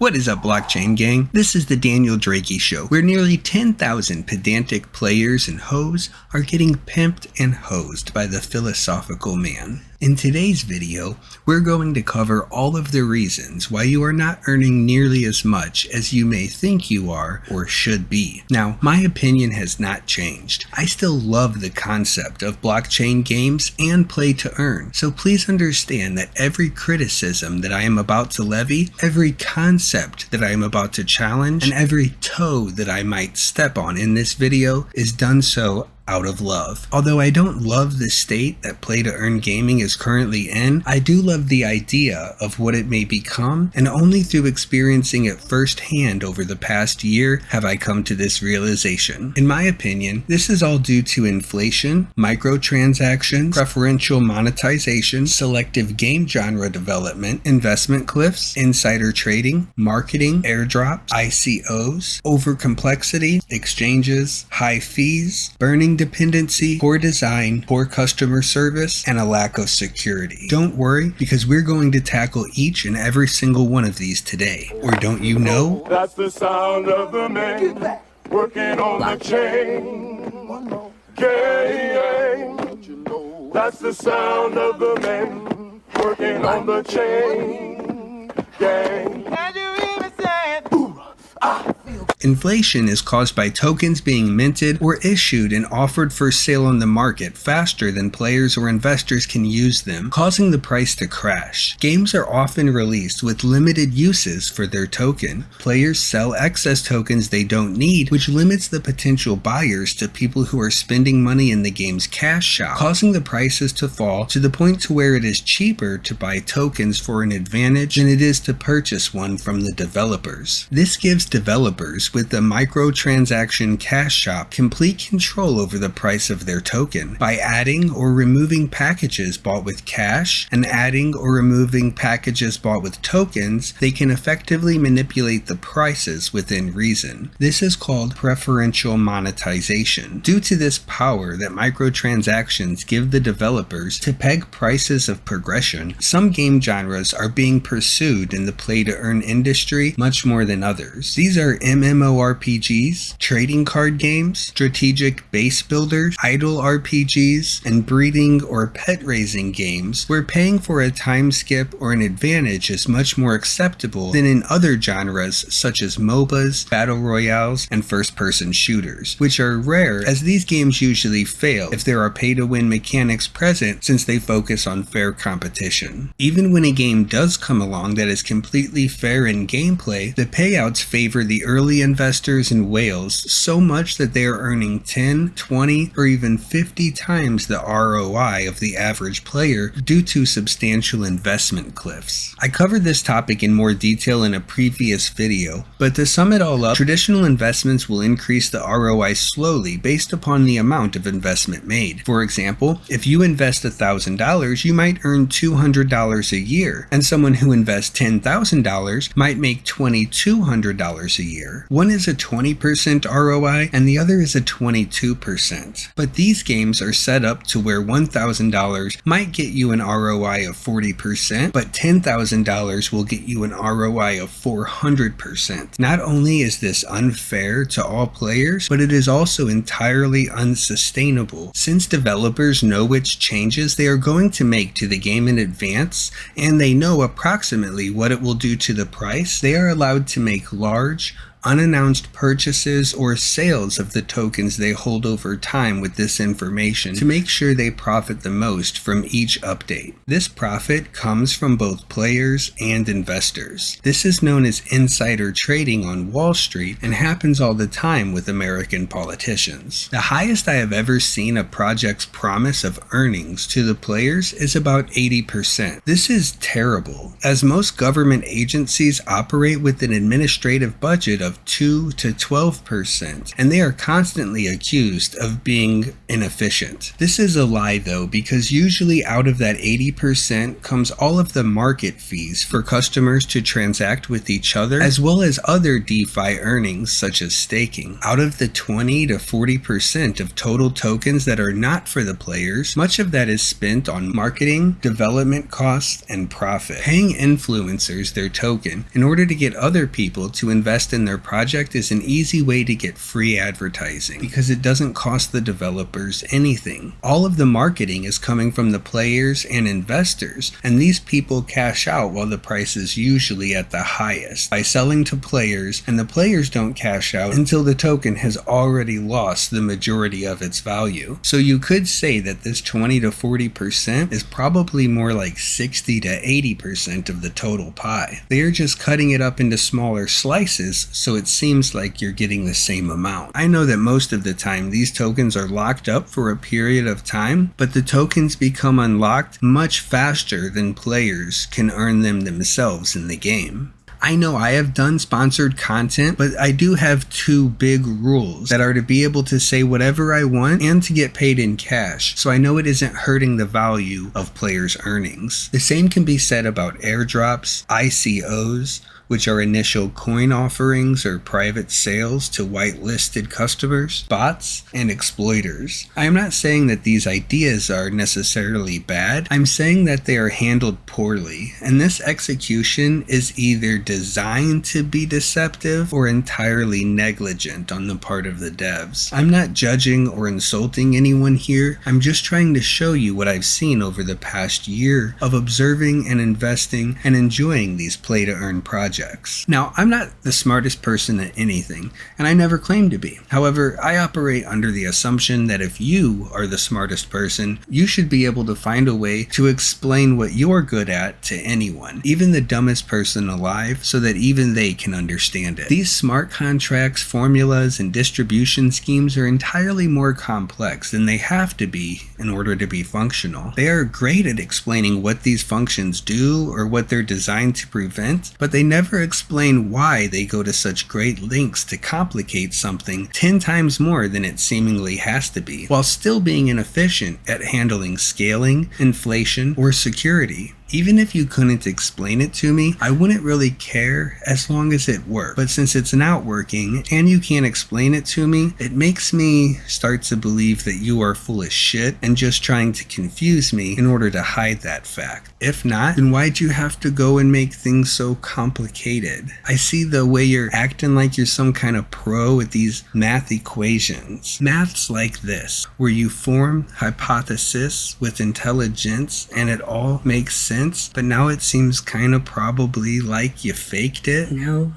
What is up, blockchain gang? This is the Daniel Drakey Show, where nearly 10,000 pedantic players and hoes are getting pimped and hosed by the philosophical man. In today's video, we're going to cover all of the reasons why you are not earning nearly as much as you may think you are or should be. Now, my opinion has not changed. I still love the concept of blockchain games and play to earn, so please understand that every criticism that I am about to levy, every concept that I am about to challenge, and every toe that I might step on in this video is done so out of love. Although I don't love the state that play to earn gaming is currently in, I do love the idea of what it may become, and only through experiencing it firsthand over the past year have I come to this realization. In my opinion, this is all due to inflation, microtransactions, preferential monetization, selective game genre development, investment cliffs, insider trading, marketing, airdrops, ICOs, overcomplexity, exchanges, high fees, burning dependency, poor design, poor customer service, and a lack of security. Don't worry, because we're going to tackle each and every single one of these today. Or don't you know? That's the sound of the man working on the chain. Gang. That's the sound of the man working on the chain. Gang. Can you even say it? Inflation is caused by tokens being minted or issued and offered for sale on the market faster than players or investors can use them, causing the price to crash. Games are often released with limited uses for their token. Players sell excess tokens they don't need, which limits the potential buyers to people who are spending money in the game's cash shop, causing the prices to fall to the point to where it is cheaper to buy tokens for an advantage than it is to purchase one from the developers. This gives developers with the microtransaction cash shop complete control over the price of their token. By adding or removing packages bought with cash and adding or removing packages bought with tokens, they can effectively manipulate the prices within reason. This is called preferential monetization. Due to this power that microtransactions give the developers to peg prices of progression, some game genres are being pursued in the play-to-earn industry much more than others. These are MMORPGs, trading card games, strategic base builders, idle RPGs, and breeding or pet raising games, where paying for a time skip or an advantage is much more acceptable than in other genres such as MOBAs, battle royales, and first-person shooters, which are rare as these games usually fail if there are pay-to-win mechanics present since they focus on fair competition. Even when a game does come along that is completely fair in gameplay, the payouts favor the early investors and whales so much that they are earning 10, 20, or even 50 times the ROI of the average player due to substantial investment cliffs. I covered this topic in more detail in a previous video, but to sum it all up, traditional investments will increase the ROI slowly based upon the amount of investment made. For example, if you invest $1,000, you might earn $200 a year, and someone who invests $10,000 might make $2,200 a year. One is a 20% ROI and the other is a 22%. But these games are set up to where $1,000 might get you an ROI of 40%, but $10,000 will get you an ROI of 400%. Not only is this unfair to all players, but it is also entirely unsustainable, since developers know which changes they are going to make to the game in advance, and they know approximately what it will do to the price. They are allowed to make large, unannounced purchases or sales of the tokens they hold over time with this information to make sure they profit the most from each update. This profit comes from both players and investors. This is known as insider trading on Wall Street and happens all the time with American politicians. The highest I have ever seen a project's promise of earnings to the players is about 80%. This is terrible, as most government agencies operate with an administrative budget of of 2 to 12%, and they are constantly accused of being inefficient. This is a lie though, because usually out of that 80% comes all of the market fees for customers to transact with each other, as well as other DeFi earnings such as staking. Out of the 20 to 40% of total tokens that are not for the players, much of that is spent on marketing, development costs, and profit. Paying influencers their token in order to get other people to invest in their project is an easy way to get free advertising, because it doesn't cost the developers anything. All of the marketing is coming from the players and investors, and these people cash out while the price is usually at the highest by selling to players, and the players don't cash out until the token has already lost the majority of its value. So you could say that this 20 to 40% is probably more like 60 to 80% of the total pie. They are just cutting it up into smaller slices, so it seems like you're getting the same amount. I know that most of the time these tokens are locked up for a period of time, but the tokens become unlocked much faster than players can earn them themselves in the game. I know I have done sponsored content, but I do have two big rules that are to be able to say whatever I want and to get paid in cash, so I know it isn't hurting the value of players' earnings. The same can be said about airdrops, ICOs, which are initial coin offerings or private sales to whitelisted customers, bots, and exploiters. I am not saying that these ideas are necessarily bad. I'm saying that they are handled poorly, and this execution is either designed to be deceptive or entirely negligent on the part of the devs. I'm not judging or insulting anyone here. I'm just trying to show you what I've seen over the past year of observing and investing and enjoying these play-to-earn projects. Now, I'm not the smartest person at anything, and I never claim to be. However, I operate under the assumption that if you are the smartest person, you should be able to find a way to explain what you're good at to anyone, even the dumbest person alive, so that even they can understand it. These smart contracts, formulas, and distribution schemes are entirely more complex than they have to be in order to be functional. They are great at explaining what these functions do or what they're designed to prevent, but they never explain why they go to such great lengths to complicate something 10 times more than it seemingly has to be, while still being inefficient at handling scaling, inflation, or security. Even if you couldn't explain it to me, I wouldn't really care as long as it worked. But since it's not working and you can't explain it to me, it makes me start to believe that you are full of shit and just trying to confuse me in order to hide that fact. If not, then why'd you have to go and make things so complicated? I see the way you're acting like you're some kind of pro at these math equations. Math's like this, where you form hypothesis with intelligence and it all makes sense. But now it seems kind of probably like you faked it. No.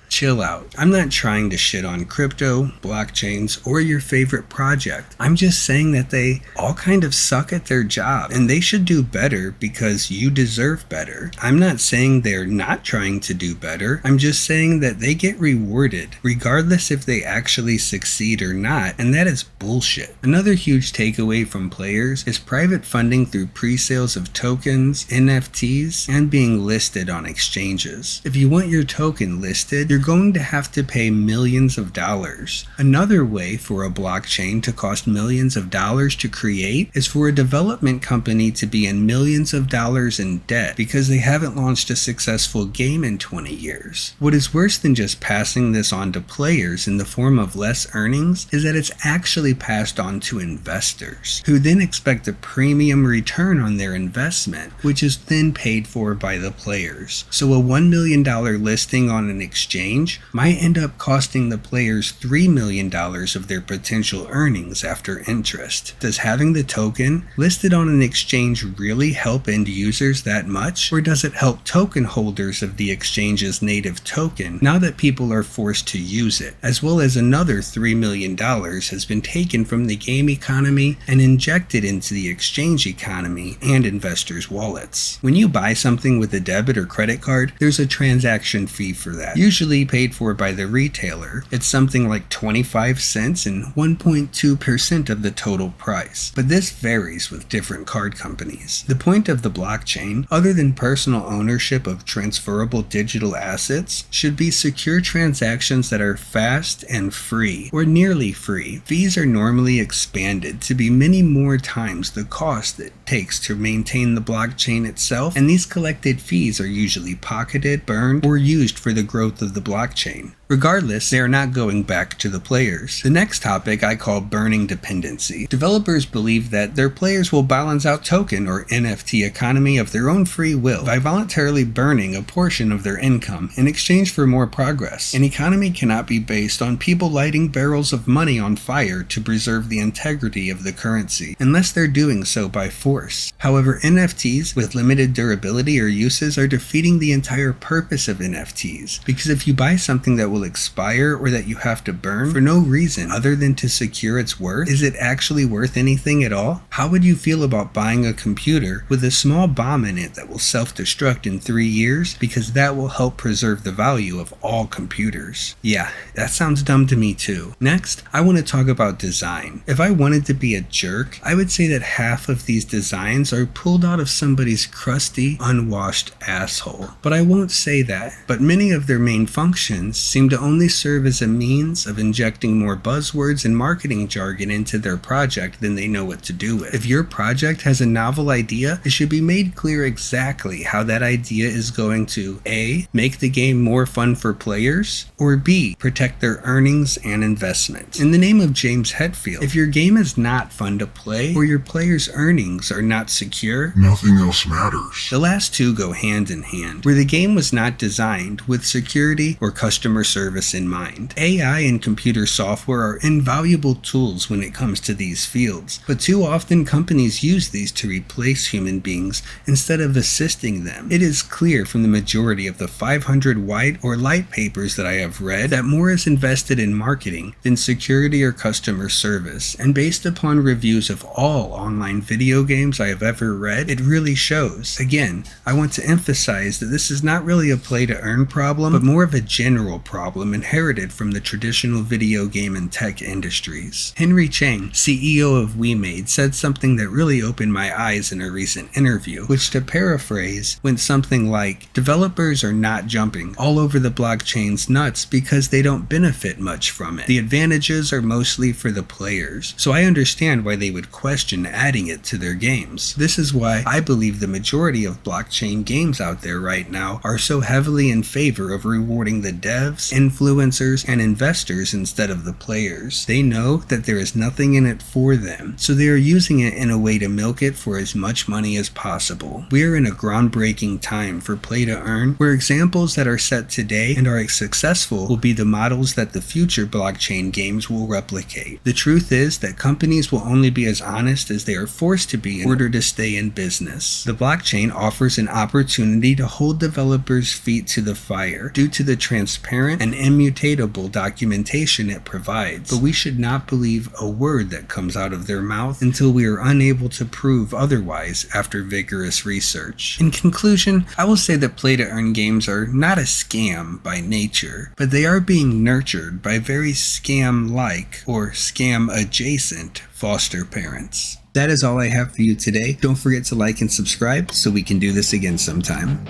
Chill out. I'm not trying to shit on crypto, blockchains, or your favorite project. I'm just saying that they all kind of suck at their job, and they should do better because you deserve better. I'm not saying they're not trying to do better. I'm just saying that they get rewarded, regardless if they actually succeed or not, and that is bullshit. Another huge takeaway from players is private funding through pre-sales of tokens, NFTs, and being listed on exchanges. If you want your token listed, you're going to have to pay millions of dollars. Another way for a blockchain to cost millions of dollars to create is for a development company to be in millions of dollars in debt because they haven't launched a successful game in 20 years. What is worse than just passing this on to players in the form of less earnings is that it's actually passed on to investors, who then expect a premium return on their investment, which is then paid for by the players. So a $1 million listing on an exchange might end up costing the players $3 million of their potential earnings after interest. Does having the token listed on an exchange really help end users that much? Or does it help token holders of the exchange's native token now that people are forced to use it? As well as another $3 million has been taken from the game economy and injected into the exchange economy and investors' wallets. When you buy something with a debit or credit card, there's a transaction fee for that. Usually typically paid for by the retailer. It's something like 25 cents and 1.2% of the total price, but this varies with different card companies. The point of the blockchain, other than personal ownership of transferable digital assets, should be secure transactions that are fast and free, or nearly free. Fees are normally expanded to be many more times the cost it takes to maintain the blockchain itself, and these collected fees are usually pocketed, burned, or used for the growth of the blockchain. Regardless, they are not going back to the players. The next topic I call burning dependency. Developers believe that their players will balance out token or NFT economy of their own free will by voluntarily burning a portion of their income in exchange for more progress. An economy cannot be based on people lighting barrels of money on fire to preserve the integrity of the currency, unless they're doing so by force. However, NFTs with limited durability or uses are defeating the entire purpose of NFTs, because if you buy something that will expire or that you have to burn for no reason other than to secure its worth, is it actually worth anything at all? How would you feel about buying a computer with a small bomb in it that will self-destruct in 3 years because that will help preserve the value of all computers? Yeah, that sounds dumb to me too. Next, I want to talk about design. If I wanted to be a jerk, I would say that half of these designs are pulled out of somebody's crusty, unwashed asshole. But I won't say that. But many of their main functions seem to only serve as a means of injecting more buzzwords and marketing jargon into their project than they know what to do with. If your project has a novel idea, it should be made clear exactly how that idea is going to A. make the game more fun for players, or B. protect their earnings and investment. In the name of James Hetfield, if your game is not fun to play, or your players' earnings are not secure, nothing else matters. The last two go hand in hand, where the game was not designed with security or customer service in mind. AI and computer software are invaluable tools when it comes to these fields, but too often companies use these to replace human beings instead of assisting them. It is clear from the majority of the 500 white or light papers that I have read that more is invested in marketing than security or customer service, and based upon reviews of all online video games I have ever read, it really shows. Again, I want to emphasize that this is not really a play-to-earn problem, but more of a general problem inherited from the traditional video game and tech industries. Henry Chang, CEO of WeMade, said something that really opened my eyes in a recent interview, which, to paraphrase, went something like, developers are not jumping all over the blockchain's nuts because they don't benefit much from it. The advantages are mostly for the players, so I understand why they would question adding it to their games. This is why I believe the majority of blockchain games out there right now are so heavily in favor of rewarding the devs, influencers, and investors instead of the players. They know that there is nothing in it for them, so they are using it in a way to milk it for as much money as possible. We are in a groundbreaking time for play to earn, where examples that are set today and are successful will be the models that the future blockchain games will replicate. The truth is that companies will only be as honest as they are forced to be in order to stay in business. The blockchain offers an opportunity to hold developers' feet to the fire due to the transparent and immutable documentation it provides, but we should not believe a word that comes out of their mouth until we are unable to prove otherwise after vigorous research. In conclusion, I will say that play-to-earn games are not a scam by nature, but they are being nurtured by very scam-like or scam-adjacent foster parents. That is all I have for you today. Don't forget to like and subscribe so we can do this again sometime.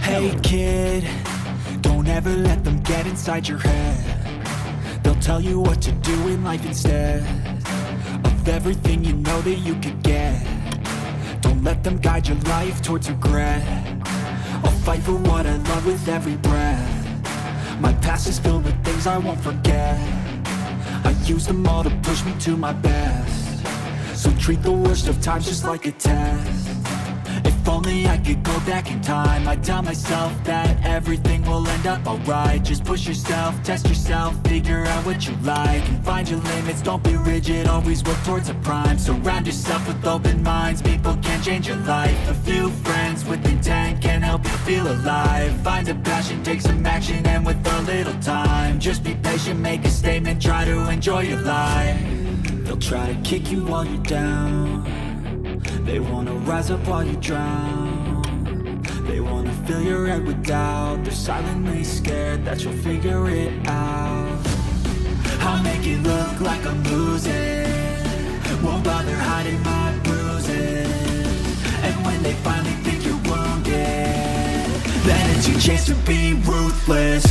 Hey kid, don't ever let them get inside your head. They'll tell you what to do in life instead of everything you know that you could get. Don't let them guide your life towards regret. I'll fight for what I love with every breath. My past is filled with things I won't forget. I use them all to push me to my best. So treat the worst of times just like a test. If only I could go back in time, I'd tell myself that everything will end up alright. Just push yourself, test yourself, figure out what you like, and find your limits, don't be rigid, always work towards a prime. Surround yourself with open minds, people can change your life. A few friends with intent can help you feel alive. Find a passion, take some action, and with a little time, just be patient, make a statement, try to enjoy your life. They'll try to kick you while you're down, they wanna rise up while you drown. They wanna fill your head with doubt. They're silently scared that you'll figure it out. I'll make it look like I'm losing, won't bother hiding my bruises. And when they finally think you're wounded, then it's your chance to be ruthless.